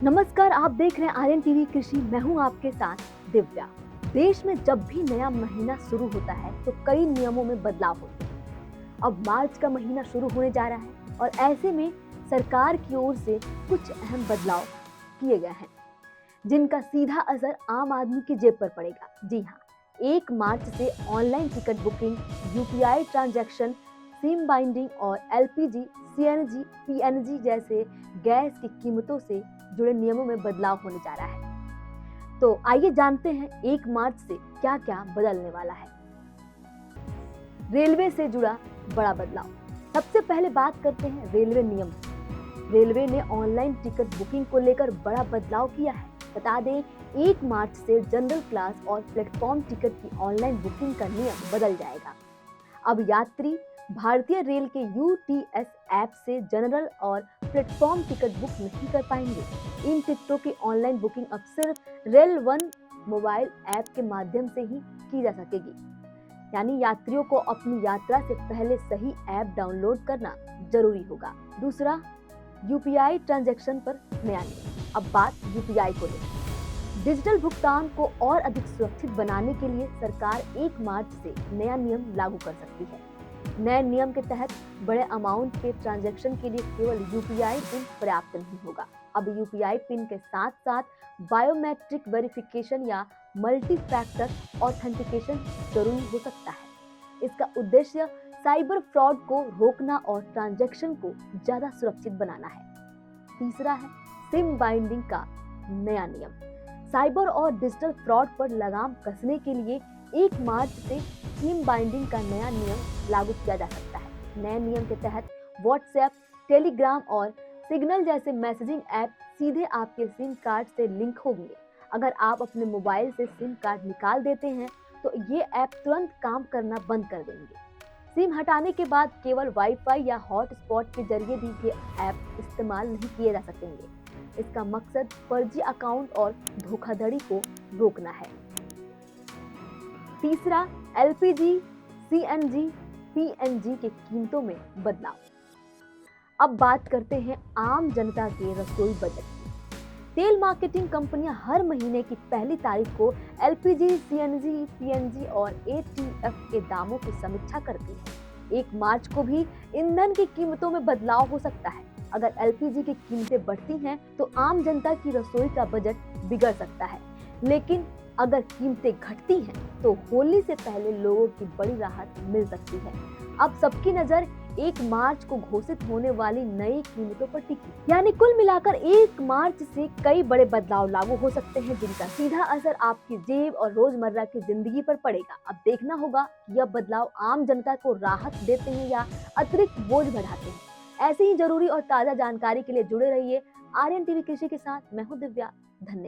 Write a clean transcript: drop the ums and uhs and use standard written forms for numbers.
नमस्कार, आप देख रहे हैं आर्यन टीवी कृषि। मैं हूं आपके साथ दिव्या। देश में जब भी नया महीना शुरू होता है तो कई नियमों में बदलाव होते हैं। अब मार्च का महीना शुरू होने जा रहा है और ऐसे में सरकार की ओर से कुछ अहम बदलाव किए गए हैं जिनका सीधा असर आम आदमी की जेब पर पड़ेगा। जी हाँ, 1 मार्च से online ticket booking, UPI transaction, SIM binding और एलपीजी, सीएनजी, पीएनजी जैसे गैस की कीमतों से जुड़े नियमों में बदलाव होने जा रहा है। तो आइए जानते हैं 1 मार्च से क्या क्या बदलने वाला है। रेलवे से जुड़ा बड़ा बदलाव। सबसे पहले बात करते हैं रेलवे नियम। रेलवे ने ऑनलाइन टिकट बुकिंग को लेकर बड़ा बदलाव किया है। बता दें, 1 मार्च से जनरल क्लास और प्लेटफॉर्म टिकट की ऑनलाइन बुकिंग का नियम बदल जाएगा। अब यात्री भारतीय रेल के यूटीएस ऐप से जनरल और प्लेटफॉर्म टिकट बुक नहीं कर पाएंगे। इन टिकटों की ऑनलाइन बुकिंग अब सिर्फ रेल वन मोबाइल ऐप के माध्यम से ही की जा सकेगी। यानी यात्रियों को अपनी यात्रा से पहले सही ऐप डाउनलोड करना जरूरी होगा। दूसरा, यूपीआई ट्रांजैक्शन पर नया नियम। अब बात यूपीआई को लेकर। डिजिटल भुगतान को और अधिक सुरक्षित बनाने के लिए सरकार 1 मार्च से नया नियम लागू कर सकती है। नए नियम के तहत बड़े अमाउंट के ट्रांजैक्शन के लिए केवल यूपीआई पिन पर्याप्त नहीं होगा। अब यूपीआई पिन के साथ साथ बायोमेट्रिक वेरिफिकेशन या मल्टी फैक्टर ऑथेंटिकेशन जरूरी हो सकता है। इसका उद्देश्य साइबर फ्रॉड को रोकना और ट्रांजैक्शन को ज्यादा सुरक्षित बनाना है। तीसरा है सिम बाइंडिंग का नया नियम। साइबर और डिजिटल फ्रॉड पर लगाम कसने के लिए 1 मार्च से सिम बाइंडिंग का नया नियम लागू किया जा सकता है। नए नियम के तहत व्हाट्सएप, टेलीग्राम और सिग्नल जैसे मैसेजिंग ऐप सीधे आपके सिम कार्ड से लिंक होंगे। अगर आप अपने मोबाइल से सिम कार्ड निकाल देते हैं तो ये ऐप तुरंत काम करना बंद कर देंगे। सिम हटाने के बाद केवल वाईफाई या हॉटस्पॉट के जरिए भी ये ऐप इस्तेमाल नहीं किए जा सकेंगे। इसका मकसद फर्जी अकाउंट और धोखाधड़ी को रोकना है। तीसरा, एलपीजी, सीएनजी, पीएनजी की कीमतों में बदलाव। अब बात करते हैं आम जनता के रसोई बजट की। तेल मार्केटिंग कंपनियां हर महीने की पहली तारीख को एलपीजी, सीएनजी, पीएनजी और एटीएफ के दामों की समीक्षा करती है। 1 मार्च को भी ईंधन की कीमतों में बदलाव हो सकता है। अगर एलपीजी की कीमतें बढ़ती हैं तो आम जनता की रसोई का बजट बिगड़ सकता है, लेकिन अगर कीमतें घटती हैं तो होली से पहले लोगों की बड़ी राहत मिल सकती है। अब सबकी नजर 1 मार्च को घोषित होने वाली नई कीमतों पर टिकी। यानी कुल मिलाकर 1 मार्च से कई बड़े बदलाव लागू हो सकते हैं जिनका सीधा असर आपकी जेब और रोजमर्रा की जिंदगी पर पड़ेगा। अब देखना होगा यह बदलाव आम जनता को राहत देते हैं या अतिरिक्त बोझ बढ़ाते हैं। ऐसी ही जरूरी और ताजा जानकारी के लिए जुड़े रहिए आर्यन टीवी कृषि के साथ। मैं हूं दिव्या। धन्यवाद।